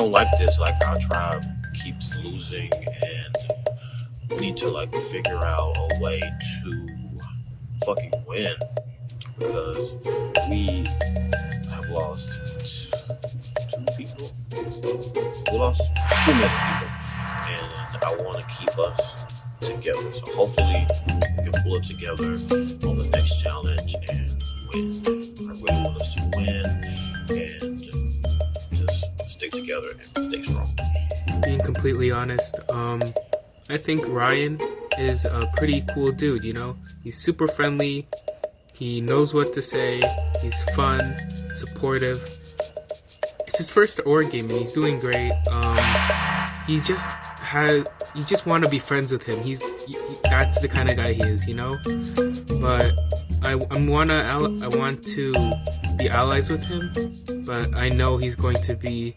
don't like this. Like, our tribe keeps losing, and we need to like figure out a way to fucking win, because we have lost two people. We lost too many people, and I want to keep us together. So hopefully we can pull it together on the next challenge and win. I really want us to win and just stick together and stay strong. Being completely honest, I think Ryan is a pretty cool dude, you know? He's super friendly, he knows what to say, he's fun, supportive. It's his first org game and he's doing great. You just want to be friends with him. That's the kind of guy he is, you know? But I want to be allies with him, but I know he's going to be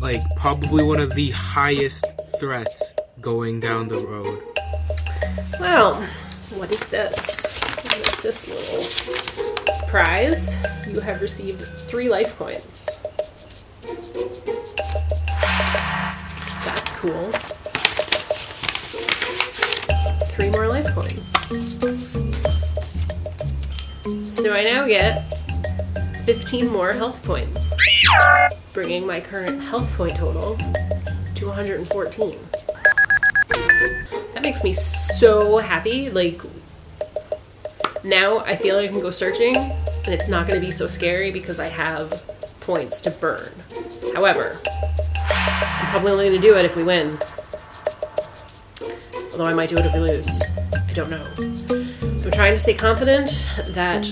like probably one of the highest threats going down the road. Well, what is this? What is this little surprise? You have received 3 life points. That's cool. 3 more life points. So I now get 15 more health points, bringing my current health point total to 114. That makes me so happy. Like, now I feel like I can go searching and it's not going to be so scary because I have points to burn. However, I'm probably only going to do it if we win. Although I might do it if we lose. I don't know. I'm trying to stay confident that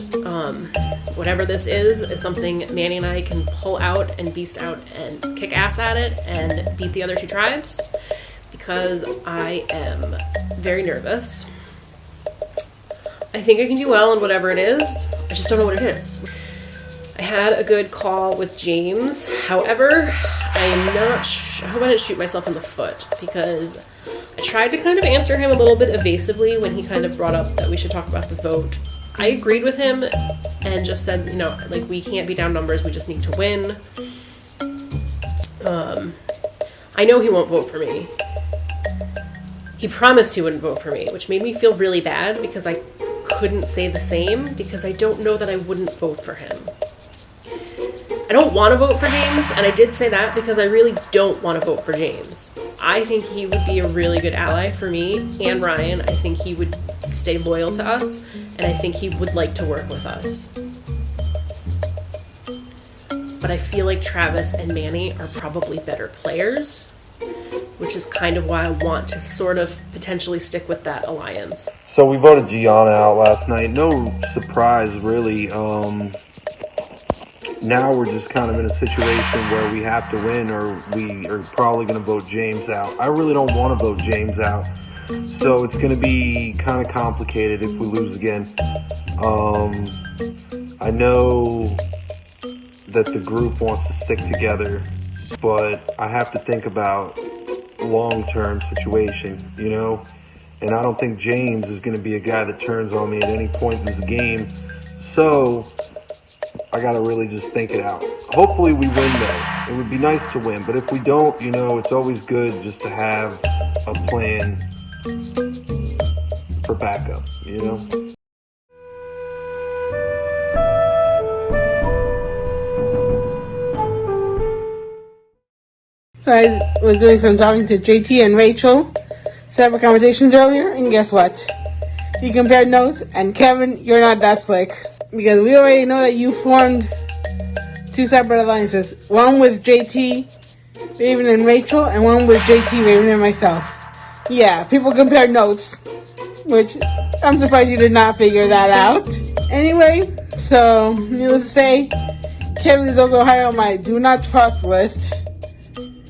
whatever this is something Manny and I can pull out and beast out and kick ass at it and beat the other 2 tribes, because I am very nervous. I think I can do well on whatever it is. I just don't know what it is. I had a good call with James. However, I am not I hope I didn't shoot myself in the foot, because I tried to kind of answer him a little bit evasively when he kind of brought up that we should talk about the vote. I agreed with him and just said, you know, like, we can't be down numbers, we just need to win. I know he won't vote for me. He promised he wouldn't vote for me, which made me feel really bad because I couldn't say the same, because I don't know that I wouldn't vote for him. I don't want to vote for James, and I did say that because I really don't want to vote for James. I think he would be a really good ally for me and Ryan. I think he would stay loyal to us, and I think he would like to work with us. But I feel like Travis and Manny are probably better players, which is kind of why I want to sort of potentially stick with that alliance. So we voted Gianna out last night. No surprise, really. Now we're just kind of in a situation where we have to win, or we are probably going to vote James out. I really don't want to vote James out, so it's going to be kind of complicated if we lose again. I know that the group wants to stick together, but I have to think about long-term situation, you know? And I don't think James is going to be a guy that turns on me at any point in this game. So I got to really just think it out. Hopefully we win, though. It would be nice to win. But if we don't, you know, it's always good just to have a plan for backup, you know? So I was doing some talking to JT and Rachel, separate conversations earlier, and guess what? You compared notes, and Kevin, you're not that slick. Because we already know that you formed 2 separate alliances. One with JT, Raven, and Rachel, and one with JT, Raven, and myself. Yeah, people compared notes, which I'm surprised you did not figure that out. Anyway, so, needless to say, Kevin is also high on my do not trust list,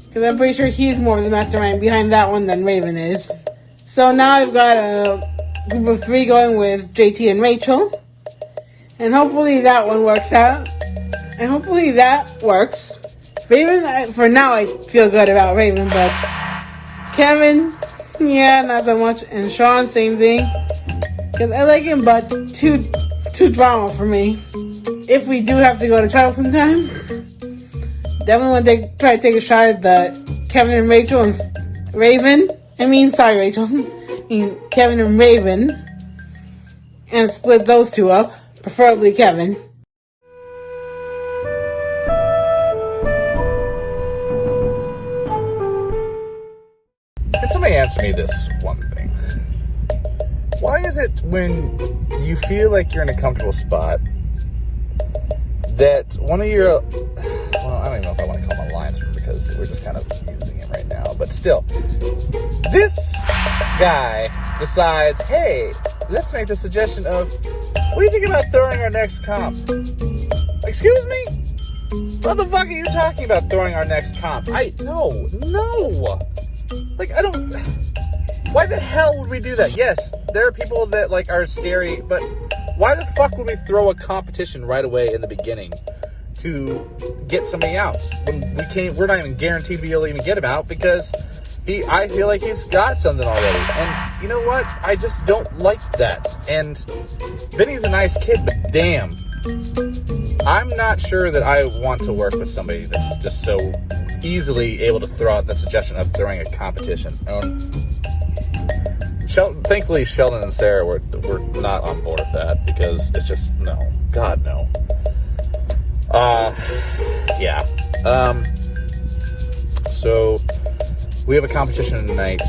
because I'm pretty sure he's more of the mastermind behind that one than Raven is. So now I've got a group of 3 going with JT and Rachel. And hopefully that one works out. And hopefully that works. Raven, for now I feel good about Raven, but Kevin, yeah, not so much. And Sean, same thing. Because I like him, but too drama for me. If we do have to go to trial sometime, definitely want to try to take a shot at the Kevin and Rachel and Raven. Sorry, Rachel. Kevin and Raven. And split those two up. Preferably Kevin. Can somebody answer me this one thing? Why is it when you feel like you're in a comfortable spot that one of your, well, I don't even know if I want to call him alliance because we're just kind of using him right now, but still, this guy decides, hey, let's make the suggestion of, what do you think about throwing our next comp? Excuse me? What the fuck are you talking about throwing our next comp? No. Like, I don't, why the hell would we do that? Yes, there are people that, like, are scary, but why the fuck would we throw a competition right away in the beginning to get somebody out when we're not even guaranteed to be able to even get him out because I feel like he's got something already. And you know what? I just don't like that. And Vinny's a nice kid, but damn, I'm not sure that I want to work with somebody that's just so easily able to throw out the suggestion of throwing a competition. Thankfully, Sheldon and Sarah were not on board with that because it's just, no. God, no. Yeah. So, we have a competition tonight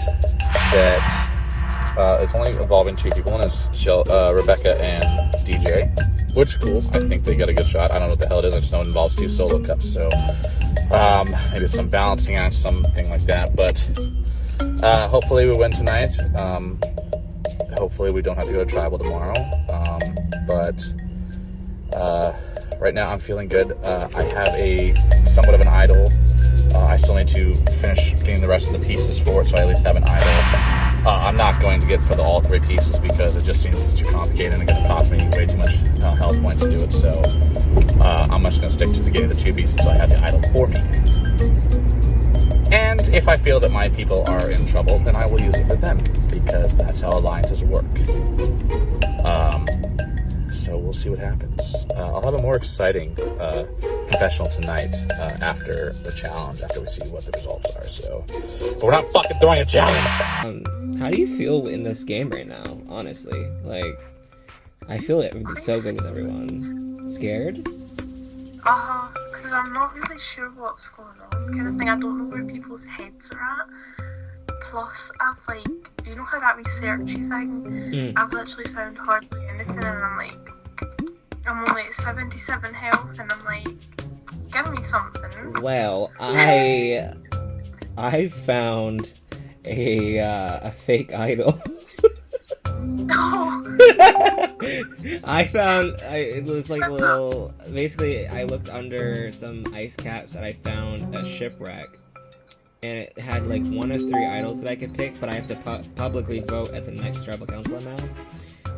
that is only involving two people, and it's Rebecca and DJ, which is cool. I think they got a good shot. I don't know what the hell it is. I just know it involves two solo cups, so maybe some balancing act, something like that, but hopefully we win tonight. Hopefully we don't have to go to tribal tomorrow, but right now I'm feeling good. I have a somewhat of an idol. I still need to finish getting the rest of the pieces for it, so I at least have an idol. I'm not going to get for all three pieces because it just seems too complicated and it's going to cost me way too much health points to do it, so I'm just going to stick to getting the two pieces so I have the idol for me. And if I feel that my people are in trouble, then I will use it for them, because that's how alliances work. So we'll see what happens. I'll have a more exciting confessional tonight after the challenge, after we see what the results are. So, but we're not fucking throwing a challenge! How do you feel in this game right now, honestly? Like, I feel it would be so good with everyone. Scared? Because I'm not really sure what's going on, kind of thing. I don't know where people's heads are at. Plus, I've like, you know how that researchy thing? I've literally found hardly anything, and I'm only at 77 health, and I'm like, give me something. Well, I found a fake idol. It was like a little, basically I looked under some ice caps and I found a shipwreck, and it had like 1 of 3 idols that I could pick, but I have to publicly vote at the next tribal council now.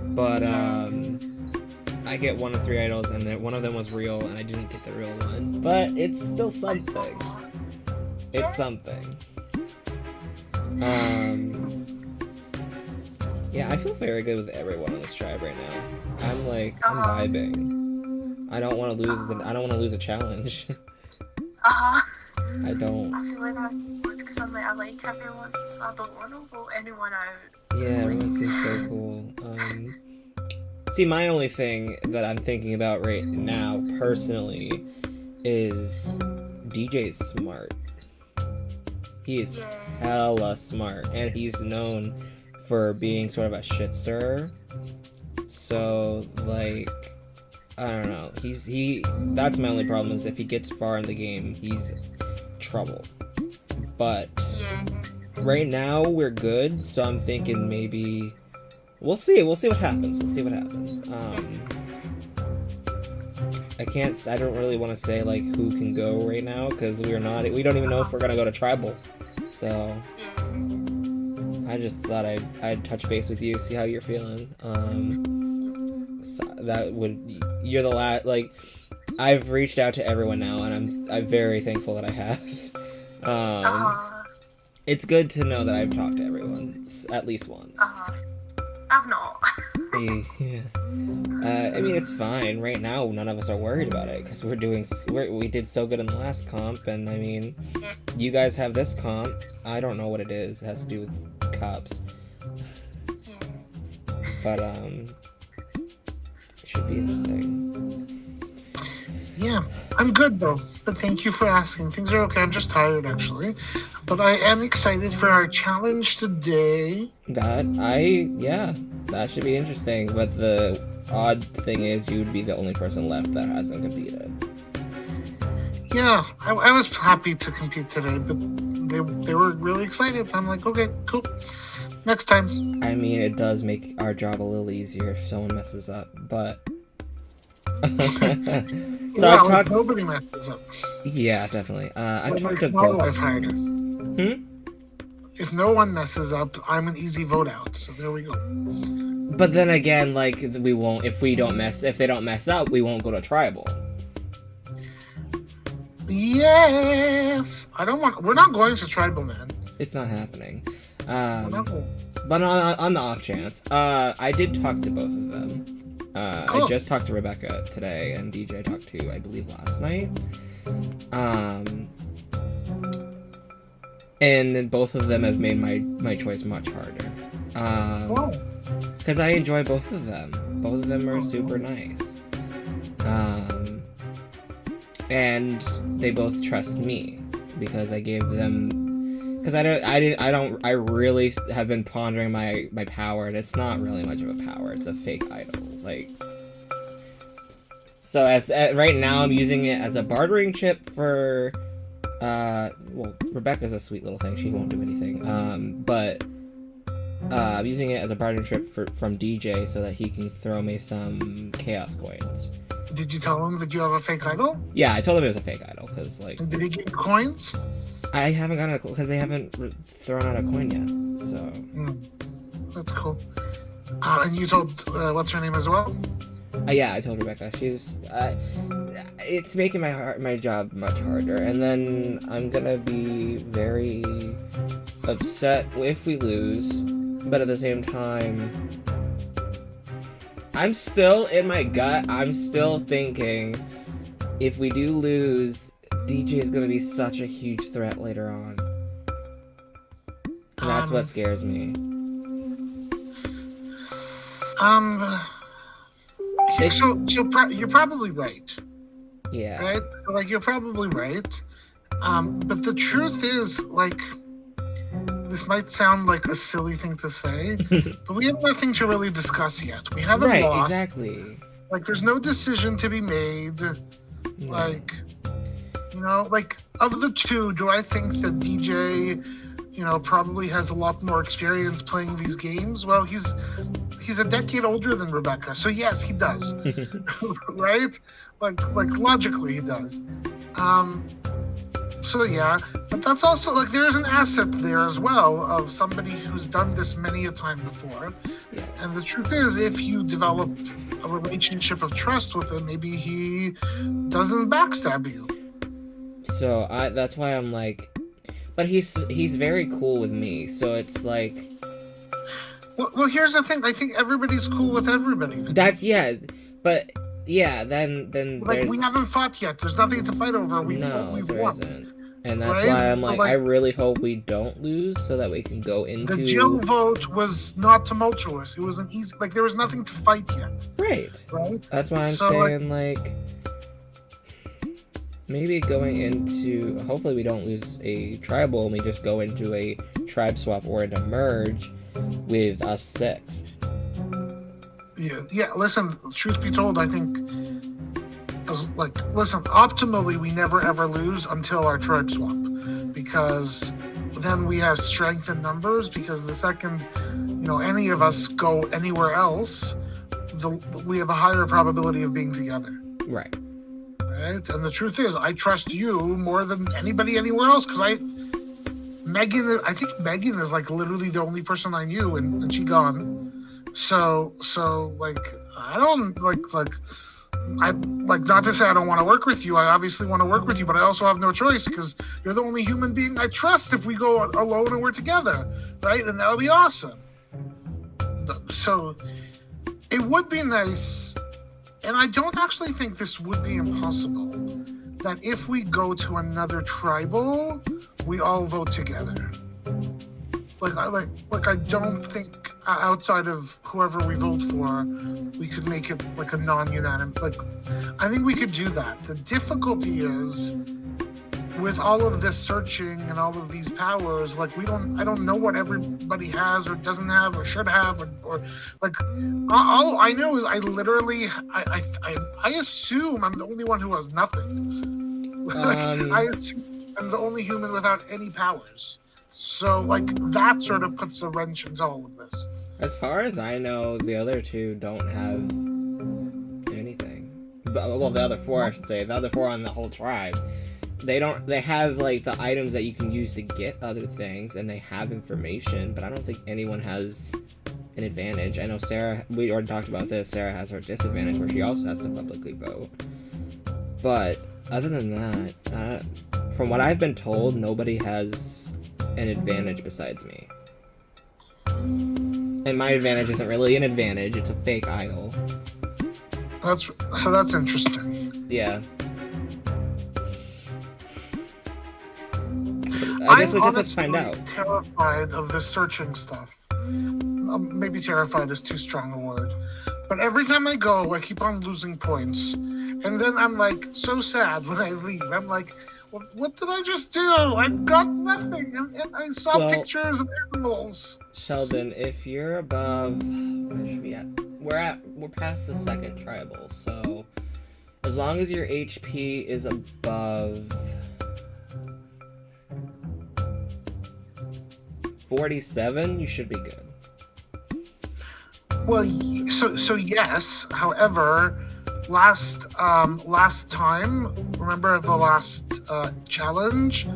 But I get 1 of 3 idols, and then 1 of them was real, and I didn't pick the real one, but it's still something. It's something. Yeah, I feel very good with everyone on this tribe right now. I'm vibing. I don't want to lose a challenge. I don't. I feel like I would, because I'm like, I like everyone, so I don't want to vote anyone out. Yeah, everyone seems so cool. See, my only thing that I'm thinking about right now, personally, is DJ's smart. He is hella smart, and he's known for being sort of a shit stirrer. So, like, I don't know. That's my only problem, is if he gets far in the game, he's trouble. But right now we're good, so I'm thinking maybe we'll see what happens. I don't really want to say like who can go right now, because we don't even know if we're gonna go to tribal. So I just thought I'd touch base with you, see how you're feeling. You're the last, like, I've reached out to everyone now, and I'm very thankful that I have. It's good to know that I've talked to everyone at least once. I've not. Yeah. I mean, it's fine. Right now, none of us are worried about it because we did so good in the last comp, and I mean, you guys have this comp. I don't know what it is. It has to do with cops. But, it should be interesting. Yeah, I'm good though. But thank you for asking. Things are okay. I'm just tired actually. But I am excited for our challenge today. That should be interesting. But the odd thing is you would be the only person left that hasn't competed. Yeah, I was happy to compete today, but they were really excited, so I'm like, okay, cool. Next time. I mean, it does make our job a little easier if someone messes up, but... So I've talked... nobody messes up. Yeah, definitely. I've talked to Tomorrow both... I've hired. If no one messes up, I'm an easy vote out, so there we go. But then again, like, we won't... If they don't mess up, we won't go to tribal. Yes! We're not going to tribal, man. It's not happening. We're not going. But on the off chance, I did talk to both of them. I just talked to Rebecca today, and DJ talked to, I believe, last night. And then both of them have made my choice much harder. Because I enjoy both of them. Both of them are super nice. And they both trust me because I gave them. Because I really have been pondering my power, and it's not really much of a power. It's a fake idol. Like, so right now I'm using it as a bartering chip for. Well, Rebecca's a sweet little thing. She won't do anything. But I'm using it as a bartering chip from DJ so that he can throw me some chaos coins. Did you tell him that you have a fake idol? Yeah, I told him it was a fake idol because like. And did he get coins? I haven't gotten a because they haven't thrown out a coin yet. So. That's cool. And you told what's her name as well? Yeah, I told Rebecca. She's. It's making my job much harder, and then I'm gonna be very upset if we lose, but at the same time, I'm still in my gut. I'm still thinking if we do lose, DJ is gonna be such a huge threat later on. And that's what scares me. You're probably right. Yeah. Right? Like, you're probably right. But the truth is, like, this might sound like a silly thing to say, but we have nothing to really discuss yet. We haven't lost. Right, exactly. Like, there's no decision to be made. Yeah. Like, you know, like, of the two, do I think that DJ, you know, probably has a lot more experience playing these games? Well, he's a decade older than Rebecca, so yes, he does. Right? Like logically he does. So yeah, but that's also, like, there's an asset there as well of somebody who's done this many a time before. Yeah. And the truth is, if you develop a relationship of trust with him, maybe he doesn't backstab you. So that's why I'm like, but he's very cool with me, so it's like. Well, here's the thing. I think everybody's cool with everybody. Then like, there's... we haven't fought yet. There's nothing to fight over. We've there won. isn't. And that's Right? why I'm like, Like, I really hope we don't lose so that we can go into... The Jill vote was not tumultuous. It was an easy... Like, there was nothing to fight yet. Right. Right? That's why I'm So, saying, like... Maybe going into... Hopefully we don't lose a tribal and we just go into a tribe swap or into merge with us 6. Yeah, listen, truth be told, I think... Listen, optimally, we never ever lose until our tribe swap. Because then we have strength in numbers, because the second, you know, any of us go anywhere else, we have a higher probability of being together. Right. Right? And the truth is, I trust you more than anybody anywhere else, because I think Megan is, like, literally the only person I knew, and she gone. So, like, I don't, not to say I don't want to work with you. I obviously want to work with you, but I also have no choice because you're the only human being I trust if we go alone and we're together, right? And that would be awesome. So, it would be nice, and I don't actually think this would be impossible, that if we go to another tribal, we all vote together. I don't think outside of whoever we vote for, we could make it like a non-unanimous. Like, I think we could do that. The difficulty is with all of this searching and all of these powers. Like, I don't know what everybody has or doesn't have or should have or like. All I know is I assume I'm the only one who has nothing. I assume I'm the only human without any powers. So, like, that sort of puts a wrench into all of this. As far as I know, the other two don't have anything. Well, the other four, I should say. The other four on the whole tribe. They have, like, the items that you can use to get other things, and they have information, but I don't think anyone has an advantage. I know Sarah, we already talked about this, Sarah has her disadvantage where she also has to publicly vote. But, other than that, from what I've been told, nobody has an advantage besides me. And my advantage isn't really an advantage, it's a fake idol. That's interesting. Yeah. I guess we just have to find out. I'm terrified of this searching stuff. Maybe terrified is too strong a word. But every time I go, I keep on losing points. And then I'm like so sad when I leave. I'm like, well, what did I just do? I got nothing. And I saw pictures of animals. Sheldon, if you're above, where should we at? We're past the second tribal, so as long as your HP is above 47, you should be good. Well, so yes. However, last time, remember the last challenge?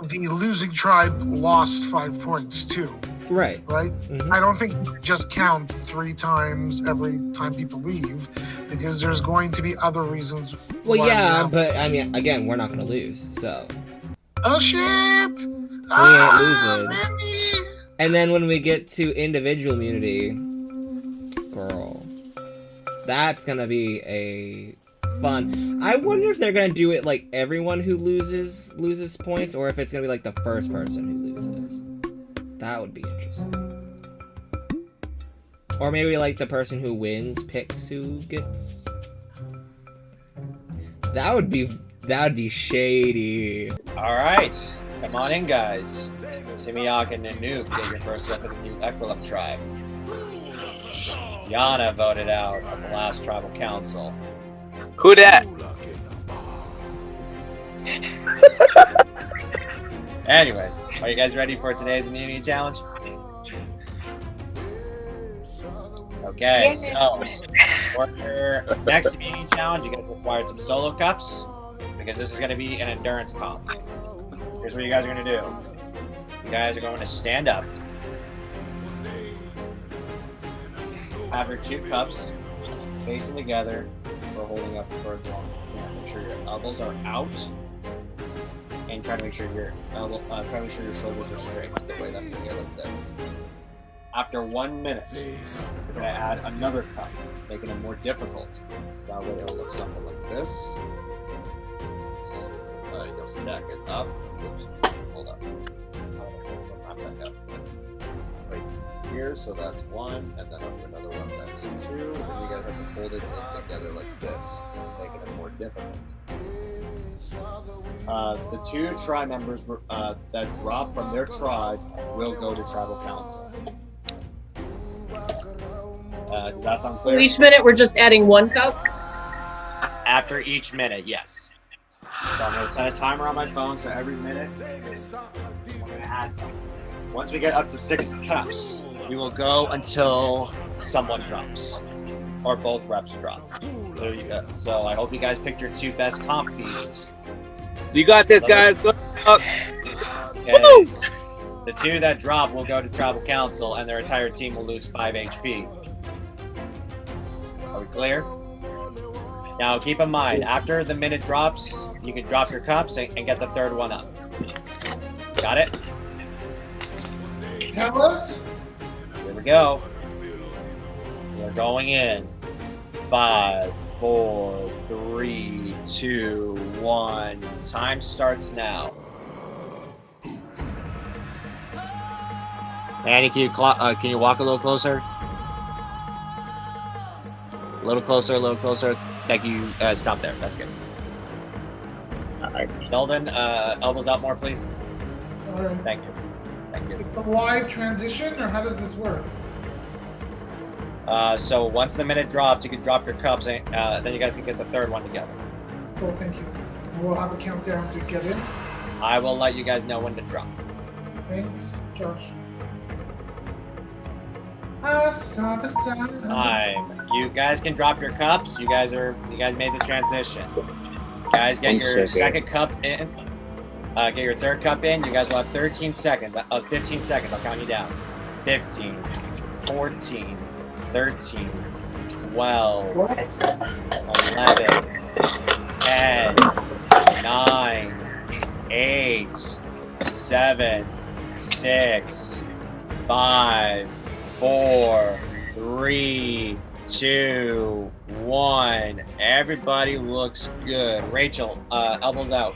The losing tribe lost 5 points too. Right. Mm-hmm. I don't think you can just count 3 times every time people leave, because there's going to be other reasons. Well, yeah, but I mean, again, we're not going to lose, so. Oh shit! We ain't losing. Manny! And then when we get to individual immunity, girl, that's gonna be a fun. I wonder if they're gonna do it like everyone who loses points, or if it's gonna be like the first person who loses. That would be interesting. Or maybe like the person who wins picks who gets. That would be shady. All right, come on in, guys. Simiakin and Nuke, get your first look at the new Equilip tribe. Yana voted out on the last tribal council. Who that? Anyways, are you guys ready for today's immunity challenge? Okay, so for your next immunity challenge, you guys require some solo cups, because this is going to be an endurance comp. Here's what you guys are going to do. You guys are going to stand up, have your 2 cups facing together, or holding up for as long as you can. Make sure your elbows are out, and try to make sure your shoulders are straight. So the way that you get like this. After 1 minute, you're going to add another cup, making it more difficult. That way it'll look something like this. You'll stack it up. Oops, hold up. Right here, so that's 1, and then up another one, that's 2, and you guys have to hold it in together like this, making it more difficult. The 2 tribe members that drop from their tribe will go to tribal council. Does that sound clear? Each minute we're just adding 1 cup? After each minute, yes. So I'm going to set a timer on my phone, so every minute I'm going to add something. Once we get up to 6 cups, we will go until someone drops. Or both reps drop. So I hope you guys picked your 2 best comp beasts. You got this, guys. Go up. The 2 that drop will go to tribal council, and their entire team will lose 5 HP. Are we clear? Now keep in mind, after the minute drops, you can drop your cups and get the 3rd one up. Got it? Tell us. Here we go. We're going in. 5, 4, 3, 2, 1. Time starts now. Manny, can you walk a little closer? A little closer, a little closer. Thank you. Stop there. That's good. All right. Sheldon, elbows out more, please. All right. Thank you. Thank you. It's a live transition, or how does this work? So once the minute drops, you can drop your cups, and then you guys can get the third one together. Cool, thank you. We'll have a countdown to get in. I will let you guys know when to drop. Thanks, Josh. I saw the sun. Time. You guys can drop your cups. You guys made the transition. Guys, get your second cup in. Get your third cup in. You guys will have 15 seconds. I'll count you down. 15, 14, 13, 12, 11, 10, 9, 8, 7, 6, 5, 4, 3, 2, 1. Everybody looks good. Rachel, elbows out.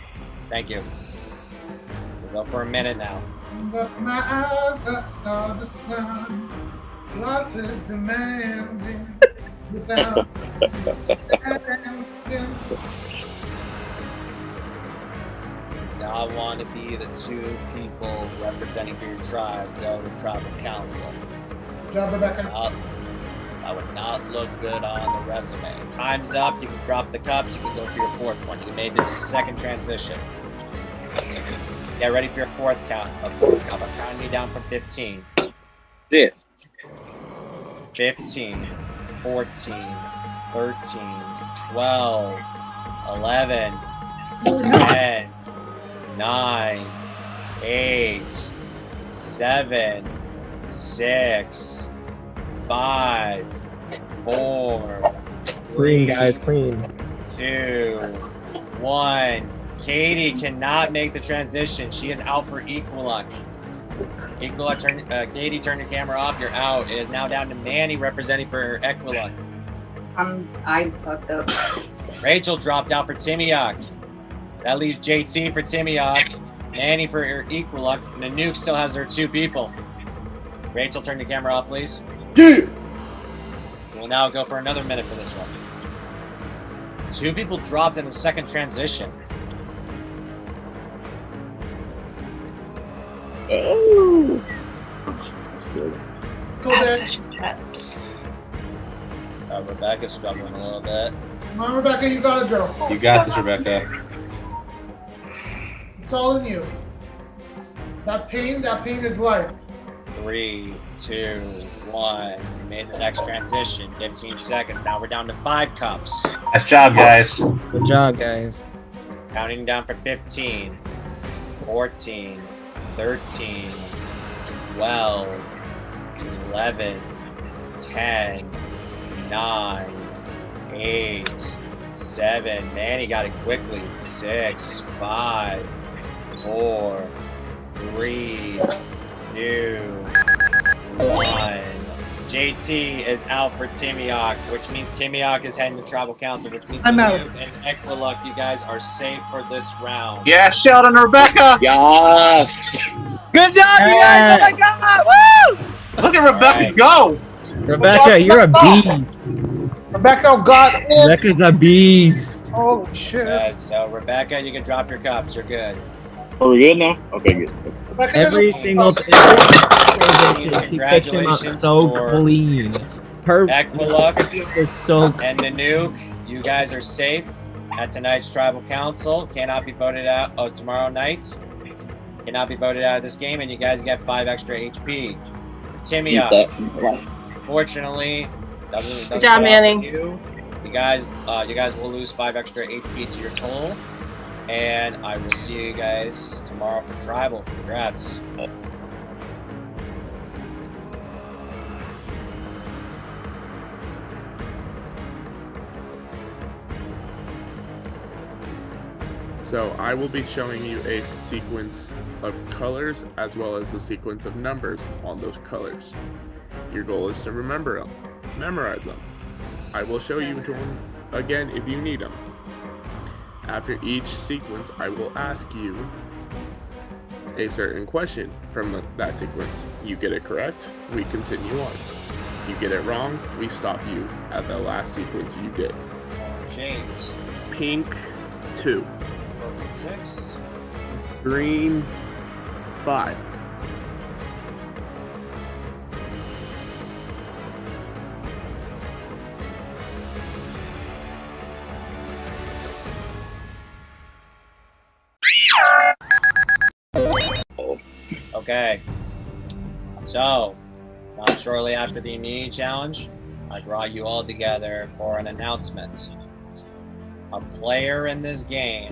Thank you. We'll go for a minute now. But my eyes, I saw the sun. Life is demanding without standing. Now I want to be the two people representing for your tribe. Go to tribal council. Good job, Rebecca. That would not look good on the resume. Time's up. You can drop the cups. You can go for your fourth one. You made the second transition. Get ready for your fourth count. I'm counting you down from 15. Yeah. 15, 14, 13, 12, 11, 10, 9, 8, 7, 6, 5, 4, Clean, guys, clean. 2, 1. Katie cannot make the transition. She is out for Equilluck. Katie, turn your camera off. You're out. It is now down to Manny representing for Equilluck. I fucked up. Rachel dropped out for Timiok. That leaves JT for Timiok, Manny for Equilluck, and Nanook still has her two people. Rachel, turn your camera off, please. Yeah. We'll now go for another minute for this one. Two people dropped in the second transition. Oh. Go there. Rebecca's struggling a little bit. Come on, Rebecca, you got it, girl. You got this, Rebecca. It's all in you. That pain is life. 3, 2, 1. You made the next transition. 15 seconds. Now we're down to 5 cups. Nice job, guys. Good job, guys. Counting down for 15, 14, 13, 12, 11, 10, 9, 8, 7. Manny got it quickly. 6, 5, 4, 3, 2, 1. JT is out for Timiok, which means Timiok is heading to Tribal Council, which means I'm out. you and Equilluck, you guys are safe for this round. Yeah, Sheldon and Rebecca. Yes. Good job, you guys! Oh my god! Woo! Look at Rebecca go. Rebecca, you're a beast. Rebecca got it. Rebecca's a beast. Oh shit. So Rebecca, you can drop your cups. You're good. Are we good now? Okay, good. Rebecca Every doesn't- single thing. She picked him up Congratulations so for clean. Her Equilluck is so and Nanook. You guys are safe at tonight's Tribal Council. Cannot be voted out tomorrow night. Cannot be voted out of this game, and you guys get 5 extra HP. Timiok, fortunately, doesn't Good job, go Manning. off You guys will lose 5 extra HP to your total, and I will see you guys tomorrow for Tribal. Congrats. So I will be showing you a sequence of colors as well as a sequence of numbers on those colors. Your goal is to remember them. memorize them. I will show you them again if you need them. After each sequence, I will ask you a certain question from that sequence. You get it correct, we continue on. You get it wrong, we stop you at the last sequence you did. James. Pink, 2. Purple, 6. Green, 5. Okay. So, not shortly after the immunity challenge, I brought you all together for an announcement. A player in this game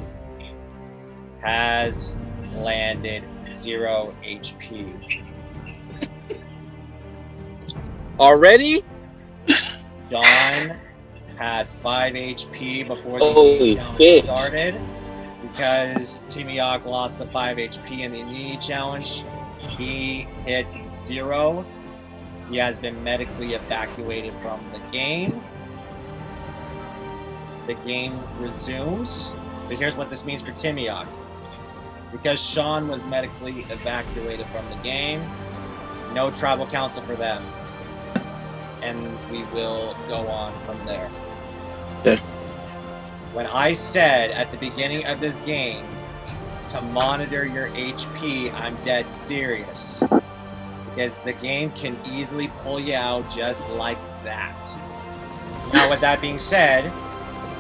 has landed 0 HP. Already? John had 5 HP before the Holy immunity challenge bitch. started. Because Timiok lost the 5 HP in the immunity challenge, he hit 0. He has been medically evacuated from the game. The game resumes. But here's what this means for Timiok. Because Sean was medically evacuated from the game, no tribal council for them. And we will go on from there. When I said at the beginning of this game to monitor your HP, I'm dead serious. Because the game can easily pull you out just like that. Now, with that being said,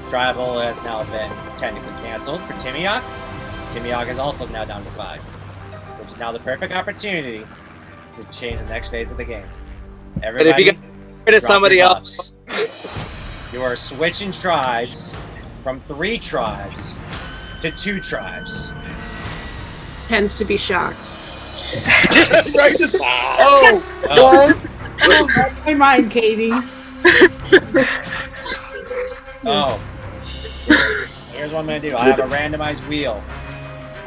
Tribal has now been technically canceled for Timiok. Timiok is also now down to 5, which is now the perfect opportunity to change the next phase of the game. Everybody, But if you get rid of drop somebody your else, buffs. You are switching tribes from 3 tribes to 2 tribes. Tends to be shocked. Oh, what? My mind, Katie. Oh. Here's what I'm going to do. I have a randomized wheel.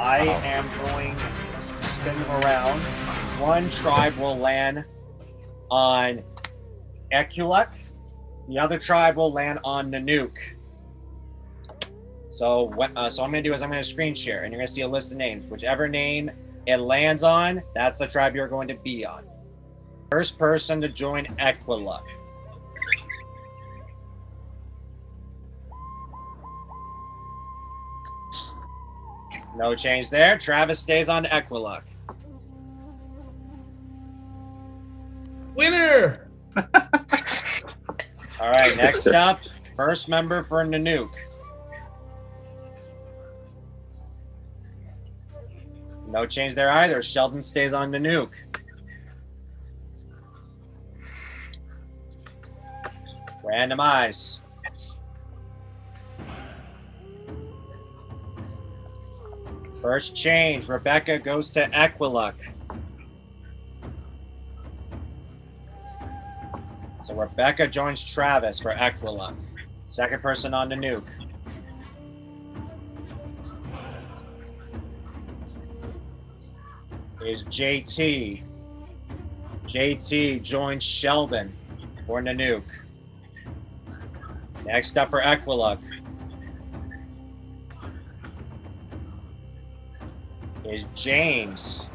I am going to spin them around. One tribe will land on Ekuluk. The other tribe will land on Nanook. So what I'm going to do is I'm going to screen share, and you're going to see a list of names. Whichever name it lands on, that's the tribe you're going to be on. First person to join Ekuluk. No change there. Travis stays on Ekuluk. Winner! All right, next up, first member for Nanook. No change there either. Sheldon stays on Nanook. Randomize. First change, Rebecca goes to Ekuluk. So Rebecca joins Travis for Ekuluk. Second person on Nanook. Is JT. JT joins Sheldon for Nanook. Next up for Ekuluk is James.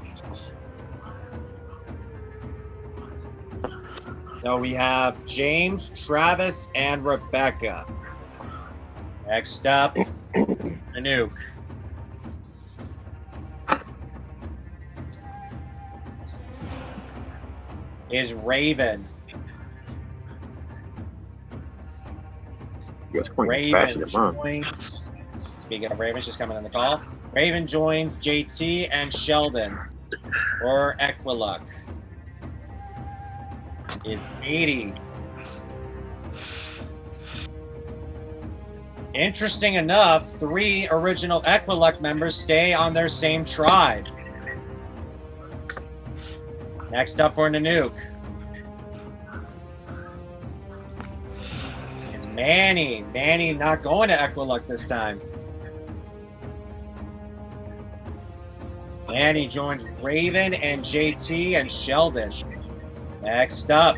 So we have James, Travis, and Rebecca. Next up, Nanook. Is Raven. You guys playing faster than mine. Joins, speaking of Raven, she's coming in the call. Raven joins JT and Sheldon for Ekuluk. Is Katie. Interesting enough, 3 original Ekuluk members stay on their same tribe. Next up for Nanook is Manny. Manny not going to Ekuluk this time. Manny joins Raven and JT and Sheldon. Next up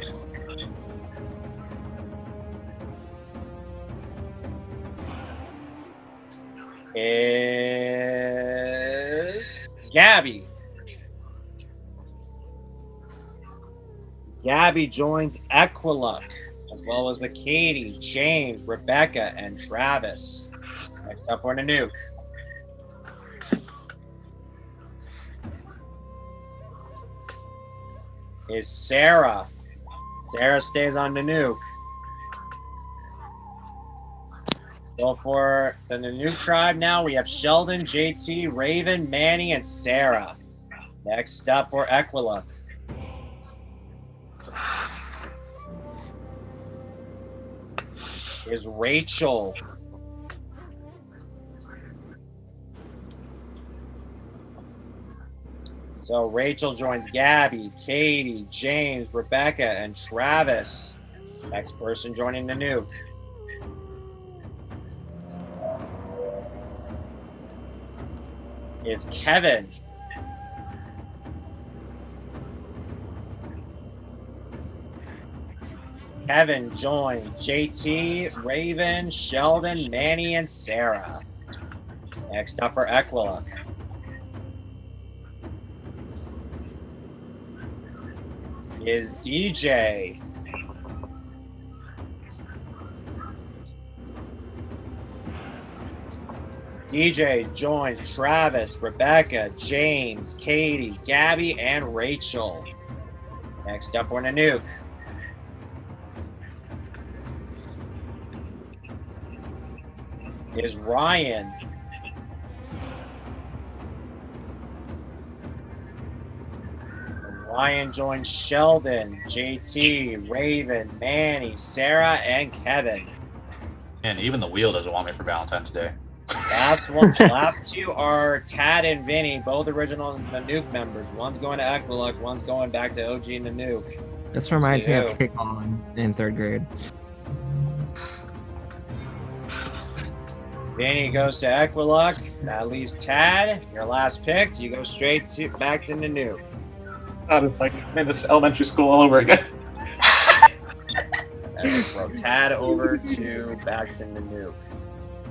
is Gabby. Gabby joins Equiluck, as well as McKady, James, Rebecca, and Travis. Next up for Nanook is Sarah. Sarah stays on Nanook. So for the Nanook tribe now, we have Sheldon, JT, Raven, Manny, and Sarah. Next up for Equiluck is Rachel. So Rachel joins Gabby, Katie, James, Rebecca, and Travis. Next person joining Nanook is Kevin. Kevin joined JT, Raven, Sheldon, Manny, and Sarah. Next up for Equiluck is DJ. DJ joins Travis, Rebecca, James, Katie, Gabby, and Rachel. Next up for Nanook is Ryan. Ryan joins Sheldon, JT, Raven, Manny, Sarah, and Kevin. And even the wheel doesn't want me for Valentine's Day. Last two are Tad and Vinny, both original Nanook members. One's going to Equiluck, one's going back to OG Nanook. This reminds me of kickball in 3rd grade. Vinny goes to Equiluck. That leaves Tad. Your last pick. You go straight back to Nanook. God, it's like in this elementary school all over again. Throw Tad over to back to Nanook.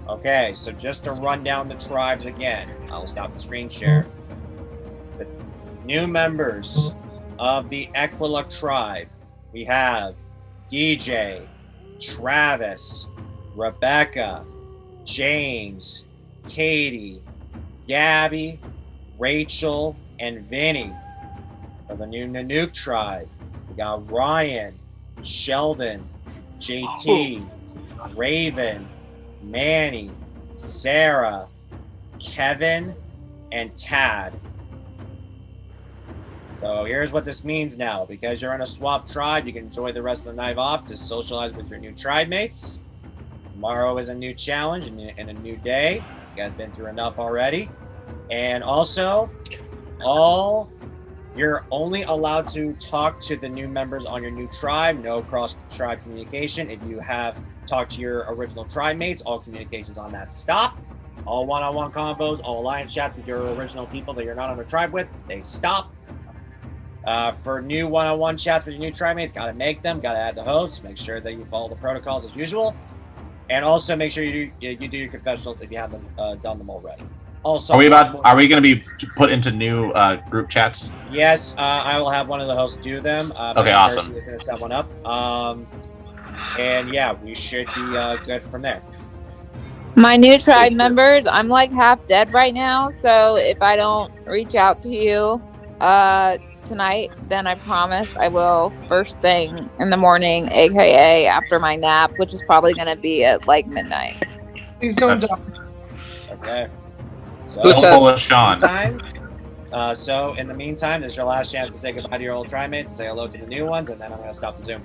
Okay, so just to run down the tribes again, I'll stop the screen share. The new members of the Equiluck tribe, we have DJ, Travis, Rebecca, James, Katie, Gabby, Rachel, and Vinny. For the new Nanook tribe, we got Ryan, Sheldon, JT, Raven, Manny, Sarah, Kevin, and Tad. So here's what this means now. Because you're in a swap tribe, you can enjoy the rest of the night off to socialize with your new tribe mates. Tomorrow is a new challenge and a new day. You guys been through enough already. And also, you're only allowed to talk to the new members on your new tribe. No cross-tribe communication. If you have talked to your original tribe mates, all communications on that stop. All one-on-one combos, all alliance chats with your original people that you're not on a tribe with, they stop. For new one-on-one chats with your new tribe mates, gotta make them, gotta add the hosts, make sure that you follow the protocols as usual. And also make sure you do your confessionals if you haven't done them already. Also, are we going to be put into new group chats? Yes, I will have one of the hosts do them. Okay, awesome. Is going to set one up. And yeah, we should be good from there. My new tribe members, I'm like half dead right now, so if I don't reach out to you tonight, then I promise I will first thing in the morning, aka after my nap, which is probably going to be at like midnight. Please don't die. Okay. So, Sean. So in the meantime, this is your last chance to say goodbye to your old tribe mates, say hello to the new ones, and then I'm going to stop the Zoom.